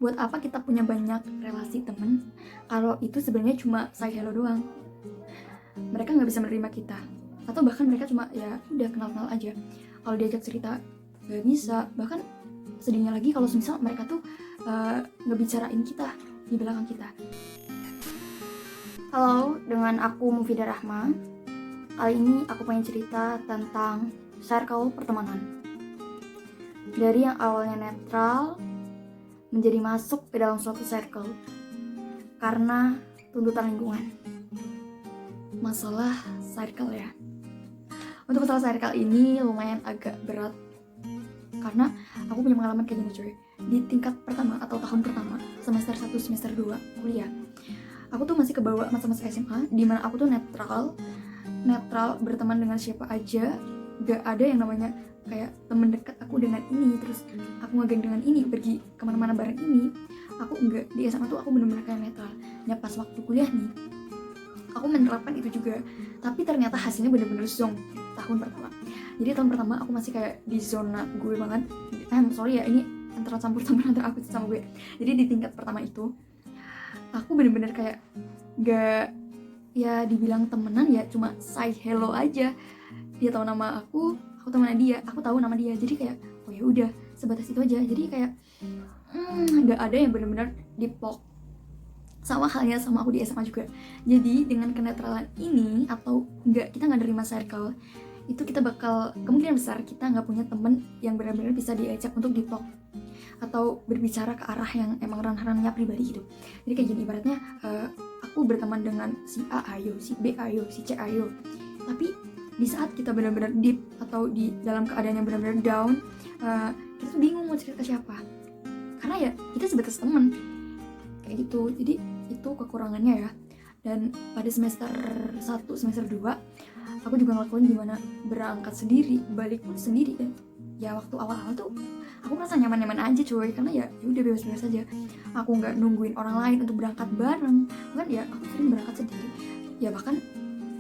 buat apa kita punya banyak relasi temen kalau itu sebenarnya cuma say hello doang. Mereka nggak bisa menerima kita, atau bahkan mereka cuma ya udah kenal-kenal aja. Kalau diajak cerita nggak bisa. Bahkan sedihnya lagi kalau misal mereka tuh ngebicarain kita di belakang kita. Halo, dengan aku Mufidah Rahma. Kali ini aku pengen cerita tentang circle pertemanan. Dari yang awalnya netral menjadi masuk ke dalam suatu circle karena tuntutan lingkungan. Masalah circle ya. Untuk masalah circle ini lumayan agak berat karena aku punya pengalaman kayak gini cuy. Di tingkat pertama atau tahun pertama, semester 1, semester 2 kuliah, aku tuh masih kebawa masa-masa SMA dimana aku tuh netral berteman dengan siapa aja. Gak ada yang namanya kayak temen dekat aku dengan ini, terus aku ngegeng dengan ini, pergi kemana-mana bareng ini. Aku enggak. Di SMA tuh aku bener-bener kayak netral. Ya pas waktu kuliah nih, aku menerapkan itu juga, tapi ternyata hasilnya bener-bener zonk tahun pertama. Jadi tahun pertama aku masih kayak di zona gue banget. Sorry ya, ini antara campur-campur antara aku sama gue. Jadi di tingkat pertama itu aku bener-bener kayak gak, ya dibilang temenan ya cuma say hello aja. Dia tahu nama aku tahu nama dia, aku tahu nama dia. Jadi kayak oh ya udah sebatas itu aja. Jadi kayak nggak ada yang benar-benar deep talk. Sama halnya sama aku di SMA juga. Jadi dengan kenetralan ini, atau kita nggak nerima circle itu, kita bakal kemungkinan besar kita nggak punya temen yang benar-benar bisa diajak untuk deep talk atau berbicara ke arah yang emang ranah-ranahnya pribadi gitu. Jadi kayak gini ibaratnya, aku berteman dengan si A ayo, si B ayo, si C ayo. Tapi di saat kita benar-benar deep atau di dalam keadaan yang benar-benar down, kita tuh bingung mau cerita ke siapa. Karena ya kita sebatas temen kayak gitu. Jadi itu kekurangannya ya. Dan pada semester 1, semester 2 aku juga ngelakuin gimana berangkat sendiri, balik pun sendiri. Dan ya waktu awal-awal tuh aku merasa nyaman-nyaman aja cuy, karena ya udah bebas-bebas aja. Aku nggak nungguin orang lain untuk berangkat bareng. Kan ya aku sering berangkat sendiri. Ya bahkan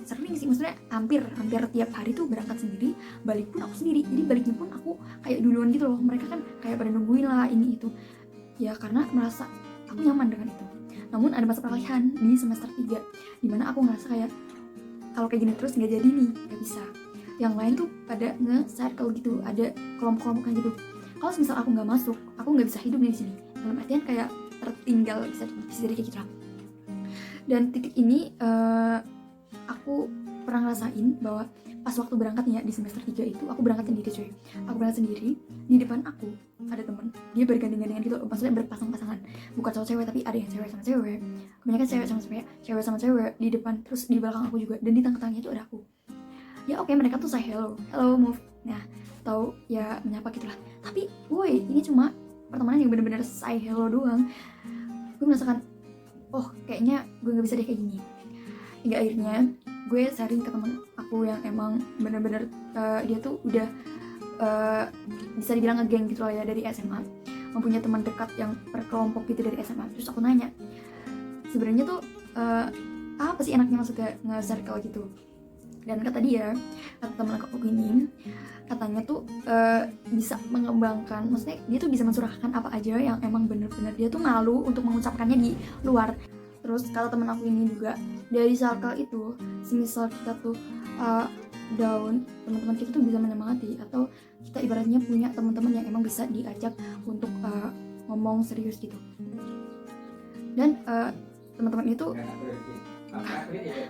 sering sih, maksudnya hampir tiap hari tuh berangkat sendiri, balik pun aku sendiri. Jadi baliknya pun aku kayak duluan gitu loh. Mereka kan kayak pada nungguin lah ini itu. Ya karena merasa aku nyaman dengan itu. Namun ada masa peralihan di semester 3 dimana aku ngerasa kayak kalau kayak gini terus nggak jadi nih, nggak bisa. Yang lain tuh pada nge-circle gitu, ada kelompok-kelompokan gitu. Kalau misal aku nggak masuk, aku nggak bisa hidup di sini. Dalam artian kayak tertinggal, bisa jadi kayak gitu lah. Dan titik ini aku pernah ngerasain bahwa pas waktu berangkatnya di semester 3 itu aku berangkat sendiri cuy. Aku berangkat sendiri, di depan aku ada temen, dia bergandengan gitu, maksudnya berpasang-pasangan, bukan cowok cewek tapi ada yang cewek sama cewek, kebanyakan cewek sama cewek di depan, terus di belakang aku juga, dan di tengah-tengahnya itu ada aku. Ya oke, mereka tuh say hello move, nah atau ya menyapa gitulah. Tapi woi, ini cuma pertemanan yang bener-bener say hello doang. Gue merasakan oh kayaknya gue nggak bisa deh kayak gini. Hingga akhirnya gue sharing ke temen aku yang emang bener-bener dia tuh udah bisa dibilang ngegeng gitu lah ya dari SMA, mempunyai teman dekat yang berkelompok gitu dari SMA. Terus aku nanya, sebenarnya tuh apa sih enaknya maksudnya nge-circle gitu. Dan kata teman aku ini, katanya tuh bisa mengembangkan, maksudnya dia tuh bisa mensurahkan apa aja yang emang bener-bener dia tuh malu untuk mengucapkannya di luar. Terus kata teman aku ini juga, dari circle itu semisal kita tuh down, teman-teman kita tuh bisa menyemangati, atau kita ibaratnya punya teman-teman yang emang bisa diajak untuk ngomong serius gitu. Dan teman-teman itu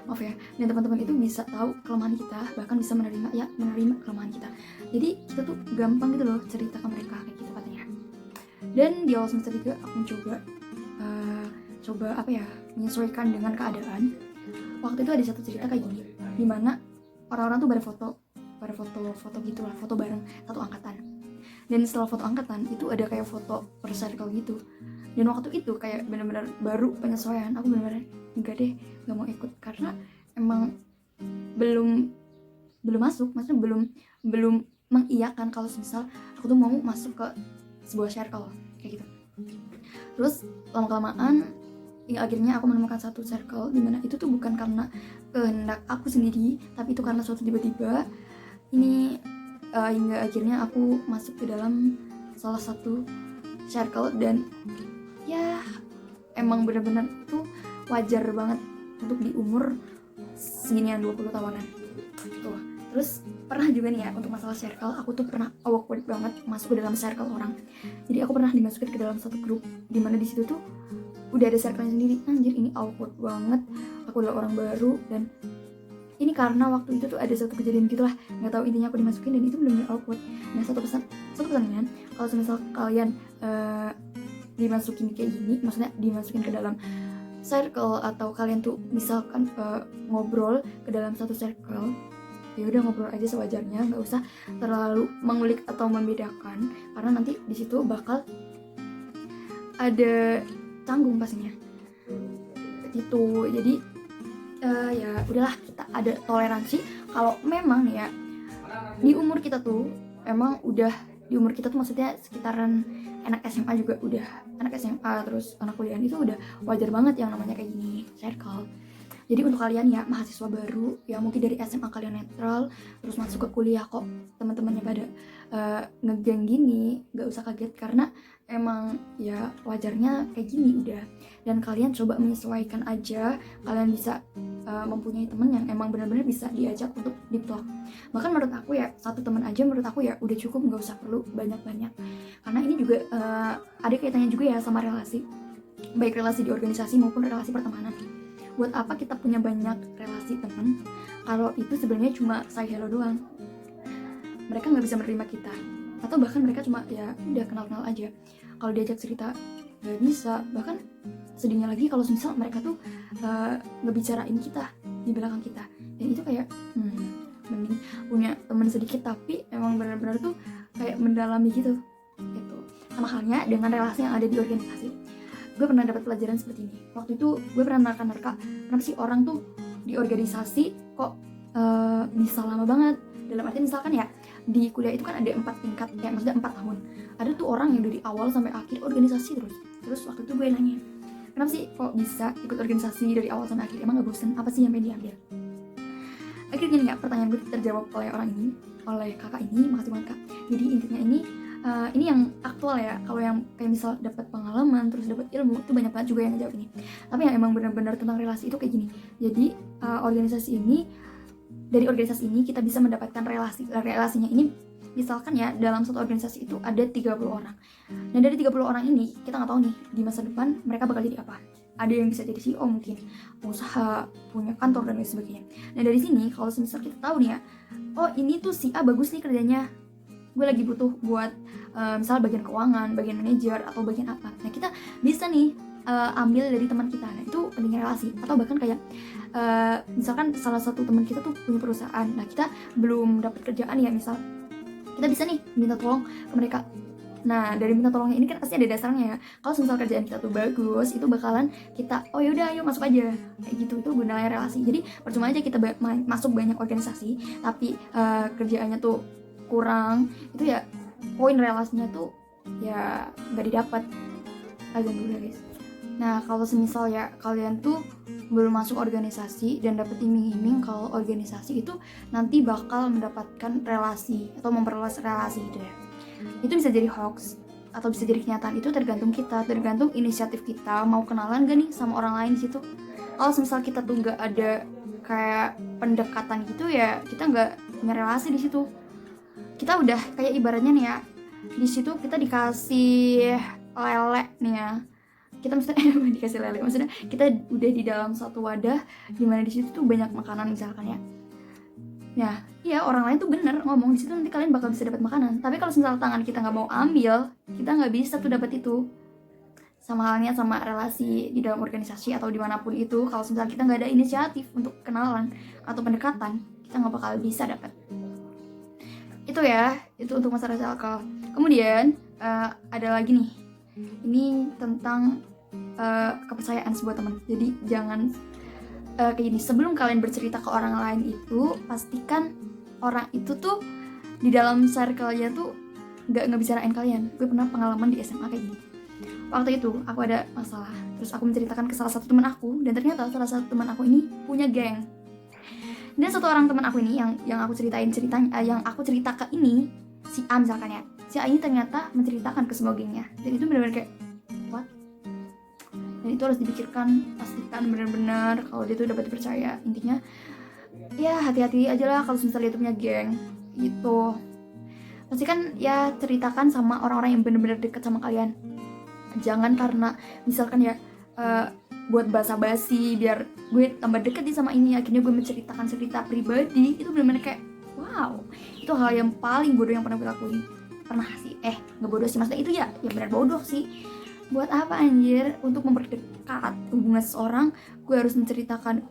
maaf ya, dan teman-teman itu bisa tahu kelemahan kita, bahkan bisa menerima kelemahan kita. Jadi kita tuh gampang gitu loh cerita ke mereka kayak gitu katanya. Dan di awal semester 3 aku coba menyesuaikan dengan keadaan. Waktu itu ada satu cerita kayak gini, dimana orang-orang tuh pada foto gitu lah, foto bareng satu angkatan. Dan setelah foto angkatan itu ada kayak foto per circle gitu. Dan waktu itu kayak benar-benar baru penyesuaian, aku benar-benar enggak deh, nggak mau ikut karena emang belum masuk, maksudnya belum mengiyakan kalau misal aku tuh mau masuk ke sebuah circle kayak gitu. Terus lama-kelamaan akhirnya aku menemukan satu circle dimana itu tuh bukan karena kehendak aku sendiri, tapi itu karena suatu tiba-tiba ini, hingga akhirnya aku masuk ke dalam salah satu circle. Dan emang bener-bener itu wajar banget untuk di umur seginian 20 tahunan tuh. Terus pernah juga nih ya untuk masalah circle, aku tuh pernah awkward banget masuk ke dalam circle orang. Jadi aku pernah dimasukin ke dalam satu grup dimana di situ tuh udah ada circle-nya sendiri. Anjir, ini awkward banget, aku adalah orang baru. Dan ini karena waktu itu tuh ada satu kejadian gitulah, nggak tahu intinya aku dimasukin dan itu benar-benar awkward. Nah satu pesan kan, kalau misal kalian dimasukin kayak gini, maksudnya dimasukin ke dalam circle atau kalian tuh misalkan ngobrol ke dalam satu circle, ya udah ngobrol aja sewajarnya, nggak usah terlalu mengulik atau membedakan karena nanti di situ bakal ada canggung pastinya gitu. Jadi ya udahlah, kita ada toleransi. Kalau memang ya di umur kita tuh emang udah di umur kita tuh maksudnya sekitaran anak SMA juga udah, anak SMA terus anak kuliah itu udah wajar banget yang namanya kayak gini circle. Jadi untuk kalian ya mahasiswa baru yang mungkin dari SMA kalian netral terus masuk ke kuliah kok teman-temannya pada ngegeng gini, gak usah kaget karena emang ya wajarnya kayak gini udah. Dan kalian coba menyesuaikan aja, kalian bisa mempunyai teman yang emang benar-benar bisa diajak untuk deep talk. Bahkan menurut aku ya satu teman aja menurut aku ya udah cukup, nggak usah perlu banyak-banyak. Karena ini juga ada kaitannya juga ya sama relasi, baik relasi di organisasi maupun relasi pertemanan. Buat apa kita punya banyak relasi teman kalau itu sebenarnya cuma say hello doang? Mereka nggak bisa menerima kita, atau bahkan mereka cuma ya udah kenal-kenal aja. Kalau diajak cerita nggak bisa. Bahkan sedihnya lagi kalau misal mereka tuh ngebicarain kita di belakang kita, dan itu kayak mending punya teman sedikit tapi emang benar-benar tuh kayak mendalami gitu. Sama halnya dengan relasi yang ada di organisasi. Gue pernah dapat pelajaran seperti ini. Waktu itu gue pernah nerka kenapa sih orang tuh di organisasi kok bisa lama banget. Dalam arti misalkan ya di kuliah itu kan ada 4 tingkat, ya maksudnya 4 tahun. Ada tuh orang yang dari awal sampai akhir organisasi terus waktu itu gue nanya, kenapa sih kok bisa ikut organisasi dari awal sampai akhir, emang gak bosen, apa sih yang pengen diambil? Akhirnya gini ya, pertanyaan gue terjawab oleh orang ini, oleh kakak ini, makasih banget kak. Jadi intinya ini yang aktual ya. Kalau yang kayak misal dapat pengalaman terus dapat ilmu itu banyak banget juga yang ngejawab ini. Tapi yang emang benar-benar tentang relasi itu kayak gini. Jadi dari organisasi ini kita bisa mendapatkan relasinya ini. Misalkan ya dalam satu organisasi itu ada 30 orang. Nah dari 30 orang ini kita nggak tahu nih di masa depan mereka bakal jadi apa. Ada yang bisa jadi CEO mungkin, pengusaha, punya kantor dan lain sebagainya. Nah dari sini kalau misal kita tahu nih ya, oh ini tuh si A bagus nih kerjanya, gue lagi butuh buat misal bagian keuangan, bagian manajer atau bagian apa. Nah kita bisa nih ambil dari teman kita. Nah itu pentingnya relasi. Atau bahkan kayak misalkan salah satu teman kita tuh punya perusahaan, nah kita belum dapat kerjaan ya misal, kita bisa nih minta tolong ke mereka. Nah dari minta tolongnya ini kan pasti ada dasarnya ya. Kalau misal kerjaan kita tuh bagus, itu bakalan kita oh yaudah ayo masuk aja kayak gitu. Itu gunanya relasi. Jadi percuma aja kita masuk banyak organisasi tapi kerjaannya tuh kurang, itu ya poin relasinya tuh ya nggak didapat. Azan dulu guys. Nah kalau semisal ya kalian tuh belum masuk organisasi dan dapet iming-iming kalau organisasi itu nanti bakal mendapatkan relasi atau memperluas relasi itu ya, itu bisa jadi hoax atau bisa jadi kenyataan. Itu tergantung kita, tergantung inisiatif kita mau kenalan gak nih sama orang lain di situ. Kalau misal kita tuh nggak ada kayak pendekatan gitu ya, kita nggak punya relasi di situ. Kita udah kayak ibaratnya nih ya, di situ kita dikasih lele nih ya, kita maksudnya dikasih lele, maksudnya kita udah di dalam satu wadah dimana di situ tuh banyak makanan misalkan ya. Nah, iya orang lain tuh bener ngomong di situ nanti kalian bakal bisa dapat makanan. Tapi kalau misalnya tangan kita nggak mau ambil, kita nggak bisa tuh dapat itu. Sama halnya sama relasi di dalam organisasi atau dimanapun itu. Kalau misalnya kita nggak ada inisiatif untuk kenalan atau pendekatan, kita nggak bakal bisa dapat. Itu ya, itu untuk masalah circle. Kemudian ada lagi nih. Ini tentang kepercayaan sebuah teman. Jadi jangan kayak gini, sebelum kalian bercerita ke orang lain itu pastikan orang itu tuh di dalam circle-nya tuh nggak ngebicarain kalian. Gue pernah pengalaman di SMA kayak gini. Waktu itu aku ada masalah, terus aku menceritakan ke salah satu teman aku, dan ternyata salah satu teman aku ini punya geng. Dan satu orang teman aku ini yang aku yang aku cerita ke ini, si A misalkan ya, si A ini ternyata menceritakan ke semua gengnya. Dan itu benar-benar kayak what? dan itu harus dipikirkan, pastikan benar-benar kalau dia tuh dapat dipercaya. Intinya ya hati-hati aja lah kalau misalnya dia tuh punya geng gitu. Pastikan ya ceritakan sama orang-orang yang benar-benar dekat sama kalian. Jangan karena misalkan ya buat basa-basi biar gue tambah deket nih sama ini, akhirnya gue menceritakan cerita pribadi. Itu benar-benar kayak wow, itu hal yang paling bodoh yang pernah gue lakuin. Pernah sih, nggak bodoh sih, maksudnya itu ya benar bodoh sih. Buat apa anjir? Untuk memperdekat hubungan seseorang gue harus menceritakan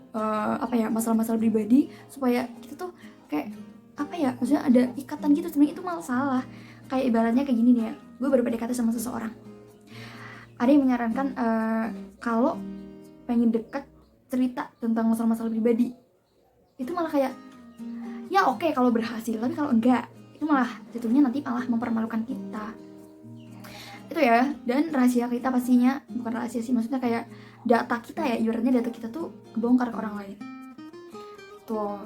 masalah-masalah pribadi supaya kita tuh kayak maksudnya ada ikatan gitu. Sebenarnya itu malah salah. Kayak ibaratnya kayak gini nih ya, gue baru PDKT sama seseorang, ada yang menyarankan kalau pengen deket cerita tentang masalah-masalah pribadi. Itu malah kayak ya oke kalau berhasil, tapi kalau enggak itu malah jatuhnya nanti malah mempermalukan kita. Itu ya, dan rahasia kita pastinya bukan rahasia sih, maksudnya kayak data kita ya, ibaratnya data kita tuh kebongkar ke orang lain. Tuh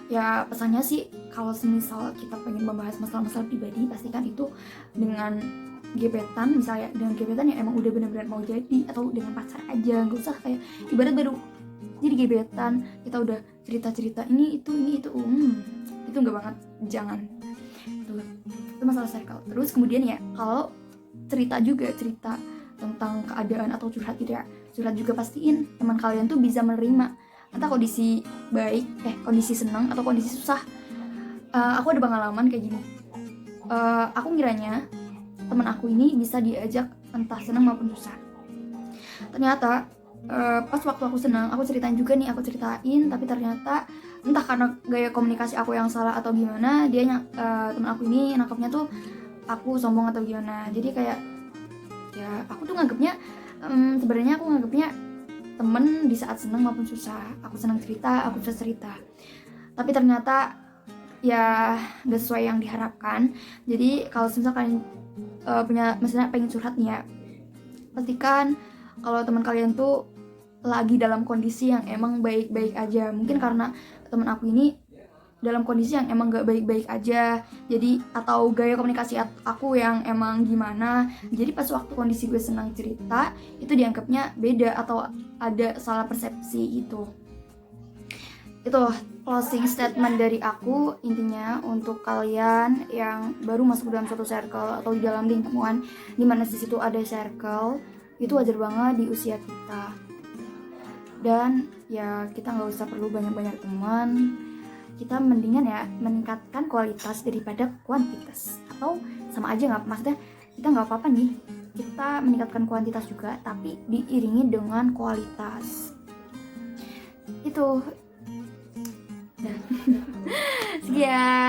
ya pesannya sih, kalau semisal kita pengen membahas masalah-masalah pribadi, pastikan itu dengan gebetan, misalnya dengan gebetan yang emang udah benar-benar mau jadi, atau dengan pacar aja, nggak usah kayak ibarat baru jadi gebetan kita udah cerita-cerita ini itu itu nggak banget, jangan. Itu masalah circle. Terus kemudian ya, kalau cerita tentang keadaan atau curhat gitu ya, curhat juga pastiin teman kalian tuh bisa menerima, entah kondisi baik, kondisi senang atau kondisi susah. Aku ada pengalaman kayak gini. Aku ngiranya teman aku ini bisa diajak entah senang maupun susah. Ternyata pas waktu aku senang, aku ceritain, tapi ternyata entah karena gaya komunikasi aku yang salah atau gimana, teman aku ini nangkepnya tuh aku sombong atau gimana. Jadi kayak ya aku tuh nganggepnya sebenarnya aku nganggepnya temen di saat senang maupun susah. Aku senang cerita, aku bisa cerita, tapi ternyata ya gak sesuai yang diharapkan. Jadi kalau misalkan misalnya pengen curhat nih ya, pastikan kalau teman kalian tuh lagi dalam kondisi yang emang baik-baik aja. Mungkin karena teman aku ini dalam kondisi yang emang gak baik-baik aja, jadi atau gaya komunikasi aku yang emang gimana, jadi pas waktu kondisi gue senang cerita itu dianggapnya beda atau ada salah persepsi. Itu closing statement dari aku. Intinya untuk kalian yang baru masuk dalam suatu circle atau di dalam lingkungan dimana di situ ada circle, itu wajar banget di usia kita, dan ya kita nggak usah perlu banyak-banyak teman. Kita mendingan ya meningkatkan kualitas daripada kuantitas, atau sama aja nggak, maksudnya kita nggak apa-apa nih kita meningkatkan kuantitas juga tapi diiringi dengan kualitas. Itu dan sekian